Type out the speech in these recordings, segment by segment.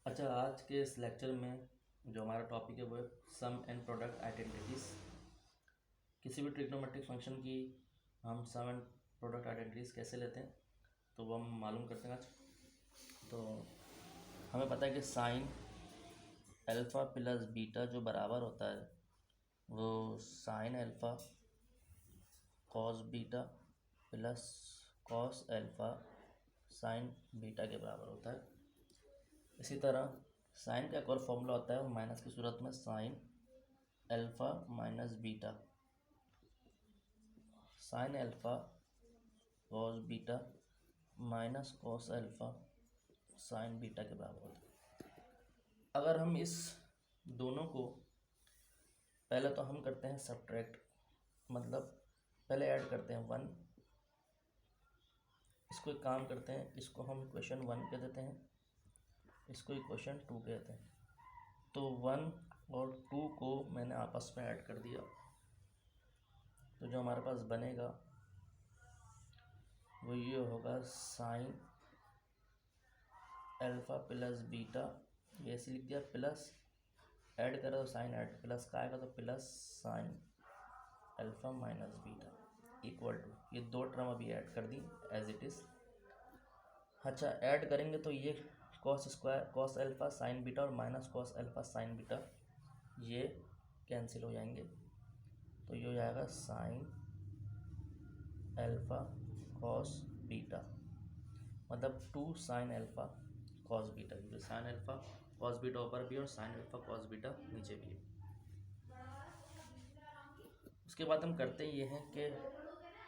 अच्छा, आज के इस लेक्चर में जो हमारा टॉपिक है वो है सम एंड प्रोडक्ट आइडेंटिटीज़। किसी भी ट्रिग्नोमेट्रिक फंक्शन की हम सम एंड प्रोडक्ट आइडेंटिटीज़ कैसे लेते हैं तो वो हम मालूम करते हैं आज। तो हमें पता है कि साइन अल्फ़ा प्लस बीटा जो बराबर होता है वो sign alpha cos beta plus cos alpha sine beta के बराबर होता है। इसी तरह साइन का एक और फॉर्मूला होता है माइनस की सूरत में sign alpha minus beta sine alpha cos beta minus cos alpha sine beta के बराबर होता है। अगर हम इस दोनों को पहले तो हम करते हैं सब्ट्रैक्ट, मतलब पहले ऐड करते हैं वन, इसको एक काम करते हैं, इसको हम इक्वेशन वन कह देते हैं, इसको इक्वेशन टू कहते हैं। तो वन और टू को मैंने आपस में ऐड कर दिया, तो जो हमारे पास बनेगा वो ये होगा साइन अल्फ़ा प्लस बीटा, ये ऐसे लिख दिया, प्लस ऐड करा तो साइन ऐड प्लस का आएगा तो plus sine alpha minus beta equal to, ये दो टर्म अभी ऐड कर दी एज इट इज़। अच्छा, ऐड करेंगे तो ये cos square cos alpha sine beta और minus cos alpha sine beta ये कैंसिल हो जाएंगे, तो ये हो जाएगा साइन अल्फ़ा कॉस बीटा, मतलब two sine alpha cos beta, क्योंकि साइन अल्फ़ा कॉस बीटा ऊपर भी और साइन अल्फ़ा कॉस बीटा नीचे भी है। उसके बाद हम करते ये हैं कि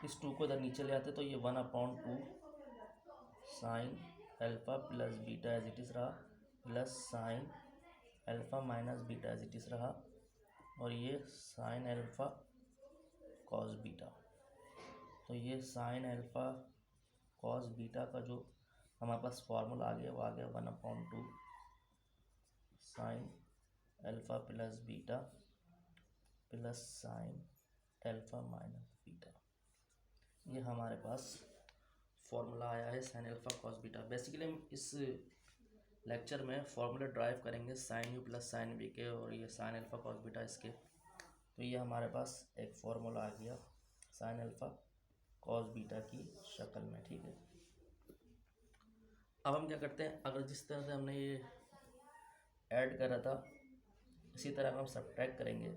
इस टू को इधर नीचे ले आते, तो ये one upon two sine alpha plus beta as it is रहा, plus sine alpha minus beta as it is रहा, और ये साइन अल्फ़ा कॉस बीटा। तो ये साइन अल्फ़ा कॉस बीटा का जो हमारे पास फॉर्मूला आ गया वो आ गया one upon two sine alpha plus beta plus sine alpha minus beta, ये हमारे पास फॉर्मूला आया है sine alpha cos beta. Basically हम इस लेक्चर में फॉर्मूले ड्राइव करेंगे sine U plus sine B के और ये साइन अल्फ़ा कॉस बीटा इसके, तो ये हमारे पास एक फॉर्मूला आ गया साइन अल्फ़ा कॉस बीटा की शक्ल में, ठीक है। अब हम क्या करते हैं, अगर जिस तरह से हमने ये ऐड करा था इसी तरह हम सब्ट्रैक्ट करेंगे,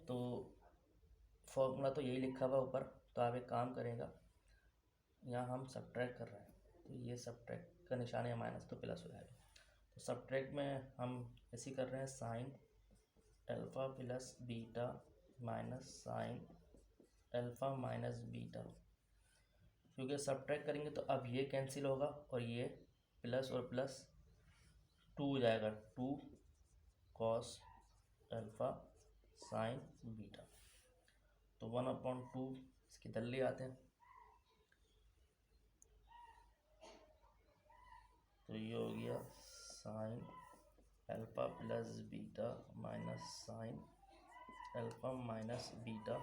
तो फॉर्मूला तो यही लिखा हुआ ऊपर, तो आप एक काम करेगा, यहाँ हम सब्ट्रैक्ट कर रहे हैं तो ये सब्ट्रैक्ट का निशान है माइनस तो प्लस हो जाएगा। तो सब्ट्रैक्ट में हम ऐसे कर रहे हैं sign alpha plus beta minus sine alpha minus beta, क्योंकि सब्ट्रैक्ट करेंगे तो अब ये कैंसिल होगा और ये प्लस और प्लस टू हो जाएगा, two cos alpha sine beta. तो वन अपॉन टू इसकी दल्ली आते हैं, तो ये हो गया sine alpha plus beta minus sine alpha minus beta,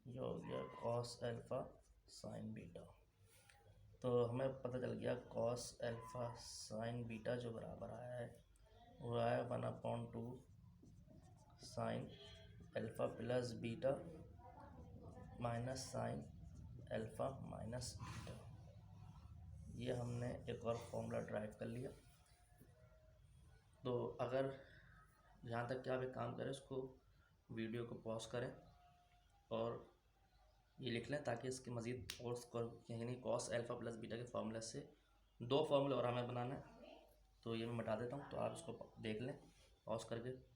ये हो गया कॉस अल्फ़ा साइन बीटा। तो हमें पता चल गया कॉस अल्फ़ा साइन बीटा जो बराबर आया है वो आया one upon two sine alpha plus beta minus sine alpha minus beta. ये हमने एक और फॉर्मूला ड्राइव कर लिया। तो अगर यहाँ तक कि आप एक काम करें, उसको वीडियो को पॉज करें और ये लिख लें ताकि इसके मज़ीद और यानी कॉस अल्फ़ा प्लस बीटा के फार्मूले से दो फार्मूले और हमें बनाना है, तो ये मैं मिटा देता हूँ, तो आप इसको देख लें पॉज करके।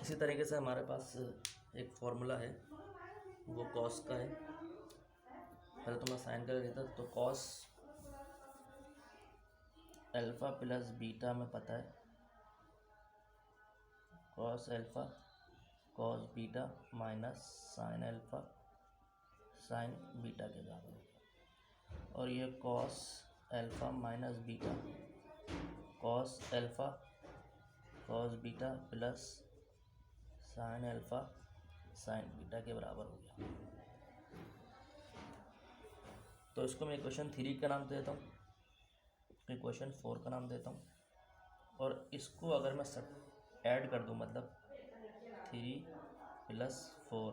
इसी तरीके से हमारे पास एक फार्मूला है वो कॉस का है, पहले तो मैं साइन कर देता, तो कॉस अल्फ़ा प्लस बीटा में पता है cos alpha cos beta minus sine alpha sine beta के बराबर, और ये cos alpha minus beta cos alpha cos beta plus sine alpha sine beta के बराबर हो गया। तो इसको मैं इक्वेशन 3 का नाम देता हूँ, इक्वेशन 4 का नाम देता हूँ, और इसको अगर मैं सब ऐड कर दूँ, मतलब 3 + 4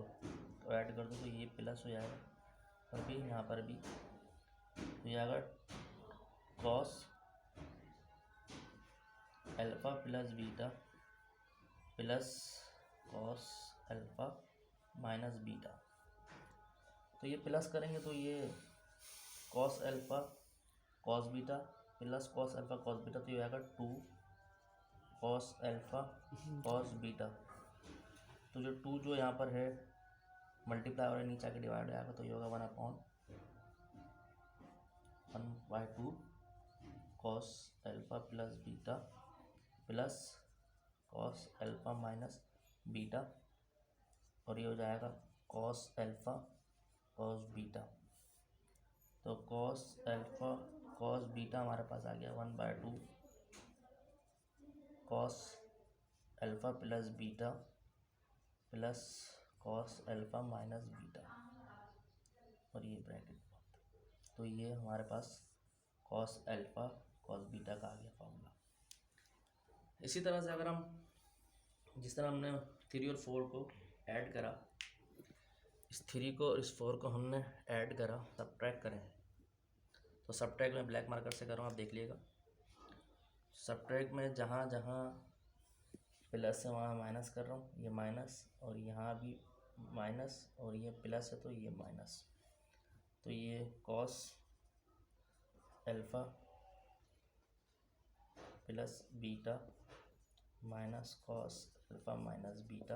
तो ऐड कर दूँ तो ये प्लस हो जाएगा, और भी यहाँ पर भी तो ये आएगा cos alpha plus beta plus cos alpha minus beta. तो ये प्लस करेंगे तो ये cos alpha cos beta plus cos alpha cos beta, तो ये आएगा 2 कॉस अल्फ़ा कॉस बीटा। तो जो 2 जो यहाँ पर है मल्टीप्लाई और नीचे आके डिवाइड आएगा, तो ये होगा 1/2 cos alpha plus beta plus cos alpha minus beta, और ये हो जाएगा कॉस अल्फ़ा कॉस बीटा। तो कॉस अल्फ़ा कॉस बीटा हमारे पास आ गया 1/2 cos alpha plus beta plus cos alpha minus beta, और ये ब्रैकेट। तो ये हमारे पास कॉस अल्फ़ा कॉस बीटा का आ गया फॉर्मूला। इसी तरह से अगर हम जिस तरह हमने 3 और 4 को ऐड करा, इस 3 को और इस 4 को हमने ऐड करा, सब्ट्रैक्ट करें, तो सब्ट्रैक्ट में ब्लैक मार्कर से कर रहा हूँ, आप देख लीजिएगा। सब्ट्रैक्ट में जहाँ जहाँ प्लस है वहाँ माइनस कर रहा हूँ, ये माइनस, और यहाँ भी माइनस, और ये प्लस है तो ये माइनस। तो ये cos alpha plus beta minus cos alpha minus beta,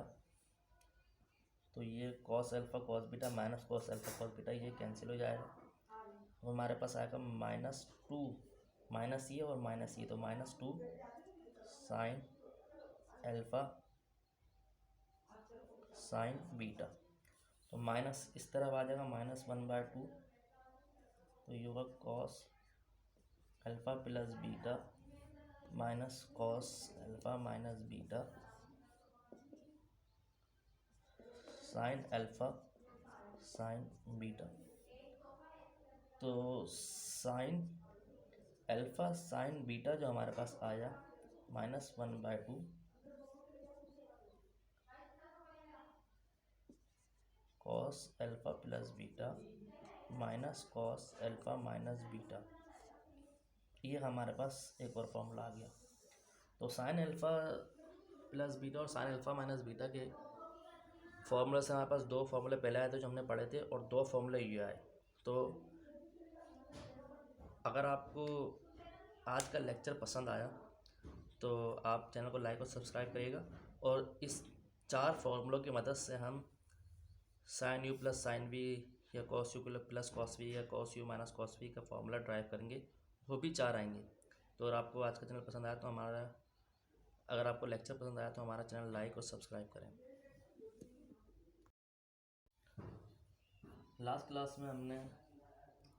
तो ये cos alpha cos beta minus cos alpha cos beta ये कैंसिल हो जाएगा, तो हमारे पास आएगा -2 माइनस ये और माइनस ये, तो -2 साइन अल्फ़ा साइन बीटा। तो माइनस इस तरफ आ जाएगा -1/2, तो ये होगा cos alpha plus beta minus cos alpha minus beta sine alpha sine beta. तो साइन अल्फ़ा साइन बीटा जो हमारे पास आया -1/2 cos alpha plus beta minus cos alpha minus beta, ये हमारे पास एक और फॉर्मूला आ गया। तो साइन अल्फ़ा प्लस बीटा और साइन अल्फ़ा माइनस बीटा के फॉर्मूले से हमारे पास 2 फॉर्मूले पहले आए थे जो हमने पढ़े थे, और 2 फॉर्मूले ये आए। तो अगर आपको आज का लेक्चर पसंद आया तो आप चैनल को लाइक और सब्सक्राइब करिएगा, और इस 4 फॉर्मूलों की मदद से हम sine U plus sine V या cos U plus cos V या cos U minus cos V का फॉर्मूला ड्राइव करेंगे, वो भी 4 आएंगे। तो अगर आपको आज का चैनल पसंद आया तो अगर आपको लेक्चर पसंद आया तो हमारा चैनल लाइक और सब्सक्राइब करें। लास्ट क्लास में हमने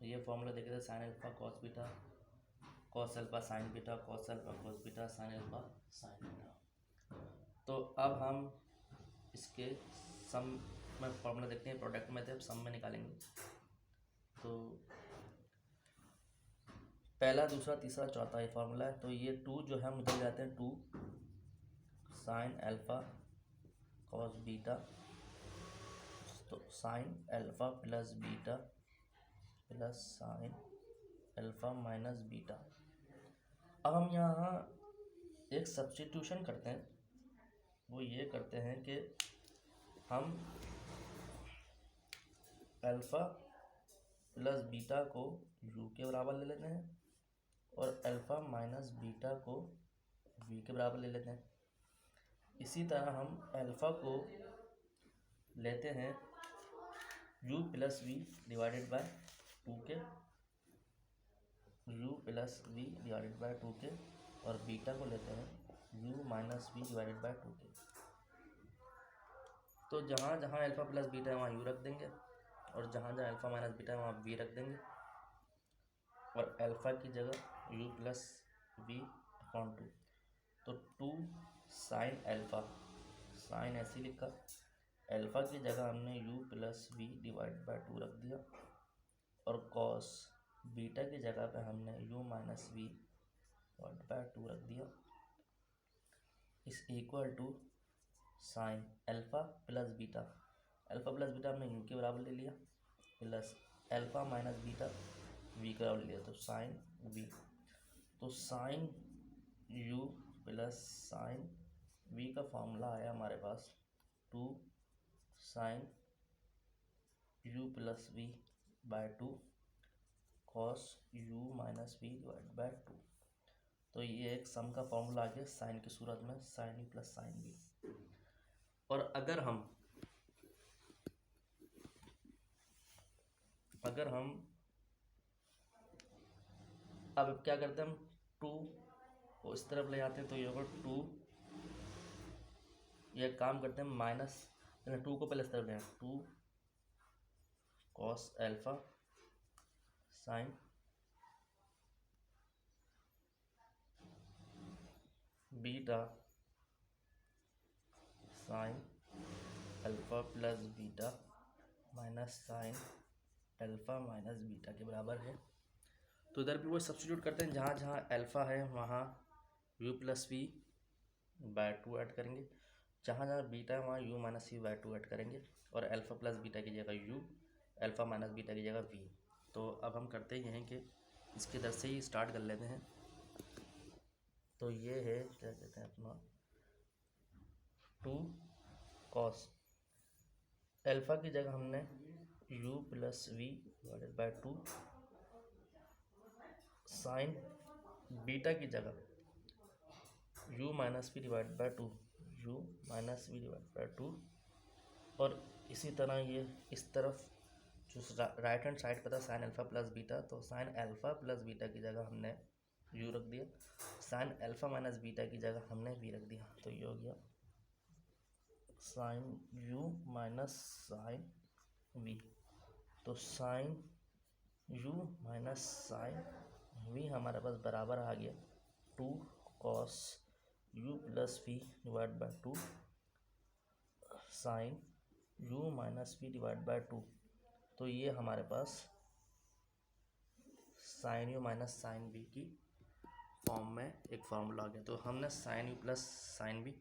ये फॉर्मूला देखे थे, sign alpha cos beta cos alpha sine beta cos alpha cos beta sine alpha sine beta. तो अब हम इसके सम में फॉर्मूला देखते हैं, प्रोडक्ट में थे, अब सम में निकालेंगे। तो पहला दूसरा तीसरा चौथा ये फार्मूला है। तो ये 2 जो है हम इधर जाते हैं, 2 साइन अल्फ़ा कॉस बीटा, तो sign alpha plus beta plus sine alpha minus beta. अब हम यहाँ एक सब्स्टिट्यूशन करते हैं, वो ये करते हैं कि हम अल्फ़ा प्लस बीटा को u के बराबर ले लेते हैं, और अल्फ़ा माइनस बीटा को v के बराबर ले लेते हैं। इसी तरह हम अल्फ़ा को लेते हैं u plus V divided by 2 के, u plus V divided by 2 के, और बीटा को लेते हैं u minus V divided by 2 के। तो जहाँ जहाँ अल्फ़ा प्लस बीटा है वहाँ u रख देंगे, और जहाँ जहाँ अल्फ़ा माइनस बीटा है वहाँ v रख देंगे। और अल्फ़ा की जगह u प्लस वी अपॉन 2, तो 2 साइन अल्फ़ा, साइन ऐसे लिखा, अल्फ़ा की जगह हमने u plus V divide by 2 रख दिया, और कॉस बीटा की जगह पे हमने u minus V divide by 2 रख दिया, इस equal to sine alpha plus beta, alpha plus beta हमने u के बराबर ले लिया, plus alpha minus beta v के बराबर ले लिया, तो साइन v, तो sine u plus sine v का फॉर्मूला आया हमारे पास 2 sine u plus V by 2 cos u minus V divide by 2। तो ये एक सम का फॉर्मूला आ गया साइन की सूरत में, sine u plus sine v। और अगर हम अब क्या करते हैं, हम 2 को इस तरफ ले जाते हैं, तो ये होगा 2, ये काम करते हैं माइनस, 2 को पहले इस तरफ ले आए, 2 cos alpha sine beta sine alpha plus beta minus sine alpha minus beta के बराबर है। तो इधर भी वो सब्स्टिट्यूट करते हैं, जहाँ जहाँ अल्फ़ा है वहाँ u plus V by 2 add करेंगे, जहाँ जहाँ बीटा है वहाँ u minus V by 2 add करेंगे, और अल्फ़ा प्लस बीटा की जगह u, अल्फ़ा माइनस बीटा की जगह v। तो अब हम करते ही हैं कि इसके इधर से ही स्टार्ट कर लेते हैं। तो ये है क्या कहते हैं अपना 2 कॉस अल्फ़ा की जगह हमने u plus V divided by 2 sine beta की जगह u minus V divide by 2, u minus V divide by 2, और इसी तरह ये इस तरफ जो राइट हैंड साइड पर था साइन अल्फ़ा प्लस बीटा, तो साइन अल्फ़ा प्लस बीटा की जगह हमने u रख दिया, साइन अल्फ़ा माइनस बीटा की जगह हमने v रख दिया, तो ये हो गया sine u minus sine v। तो sine u minus sine v हमारे पास बराबर आ गया 2 cos u plus V divide by 2 sine u minus V divide by 2। तो ये हमारे पास sine u minus sine v की फॉर्म में एक फार्मूला आ गया। तो हमने sine u plus sine v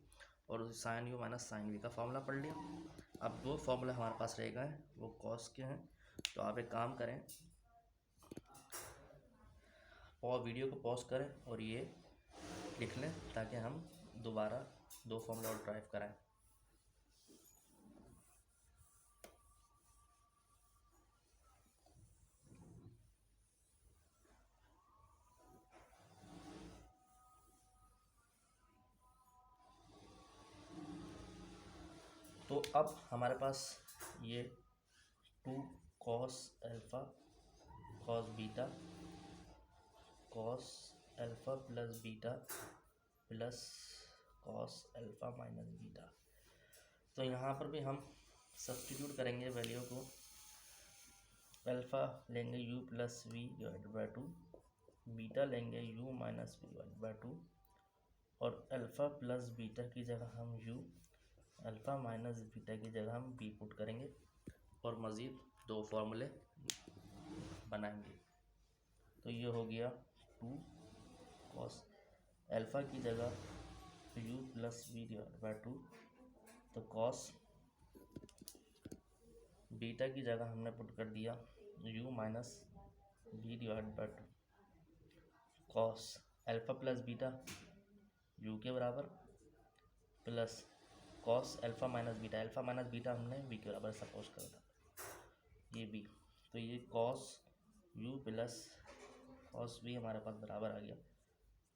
और sine u minus sine v का फार्मूला पढ़ लिया। अब वो फार्मूला हमारे पास रहेगा वो कॉस के हैं। तो आप एक काम करें और वीडियो को पॉज करें और ये लिख लें ताकि हम दोबारा 2 फार्मूला और ड्राइव कराएं। तो अब हमारे पास ये 2 cos alpha cos beta cos alpha plus beta plus cos alpha minus beta. तो यहाँ पर भी हम सब्स्टिट्यूट करेंगे वैल्यू को, अल्फ़ा लेंगे u plus V divide by 2, beta लेंगे u minus V divide by 2, और अल्फ़ा प्लस बीटा की जगह हम u, अल्फ़ा माइनस बीटा की जगह हम b पुट करेंगे और मज़ीद 2 फार्मूले बनाएंगे। तो ये हो गया 2 कॉस अल्फ़ा की जगह u plus V divide by 2, तो कॉस बीटा की जगह हमने पुट कर दिया u minus V divide by 2, cos alpha plus beta u के बराबर plus cos alpha minus beta हमने v के बराबर सपोज कर था, ये b। तो ये cos u plus cos v हमारे पास बराबर आ गया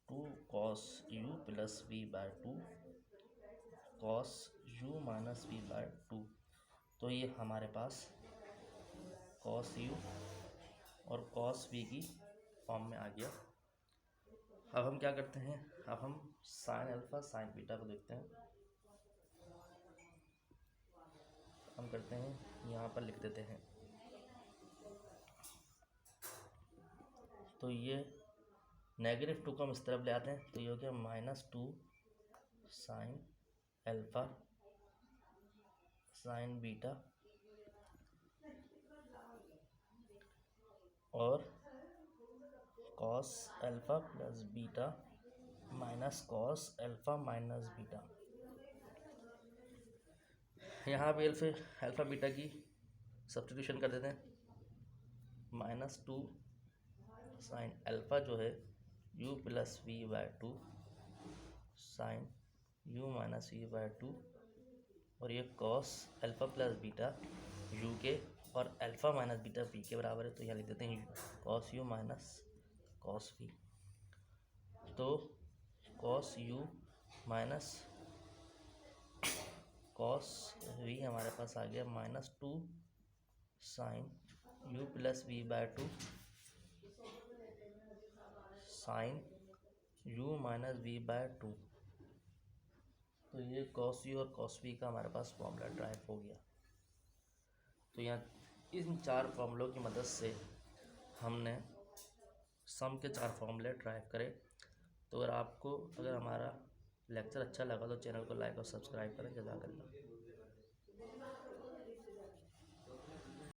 2 cos u plus v by 2 cos u minus v by 2। तो ये हमारे पास कॉस u और कॉस v की फॉर्म में आ गया। अब हम क्या करते हैं, अब हम साइन अल्फ़ा साइन बीटा को देखते हैं। हम करते हैं यहाँ पर लिख देते हैं तो ये -2 को हम इस तरफ ले आते हैं, तो ये हो गया -2 साइन अल्फ़ा साइन बीटा और cos alpha plus beta minus cos alpha minus beta. यहाँ पे अल्फ़ा बीटा की सब्स्टिट्यूशन कर देते हैं। -2 साइन अल्फ़ा जो है u plus V by 2 sine u minus V by 2 और ये cos alpha plus beta u के और अल्फ़ा माइनस बीटा v के बराबर है, तो यहाँ लिख देते हैं cos u minus cos v। तो cos u minus cos v हमारे पास आ गया -2 sine u plus V by 2 sine u minus V by 2। तो ये कॉस u और कॉस v का हमारे पास फॉर्मूला ड्राइव हो गया। तो यहाँ इन 4 फॉर्मूलों की मदद से हमने सम के 4 फॉर्मूले ड्राइव करे। तो अगर हमारा लेक्चर अच्छा लगा तो चैनल को लाइक और सब्सक्राइब करें। जज़ाकल्लाह।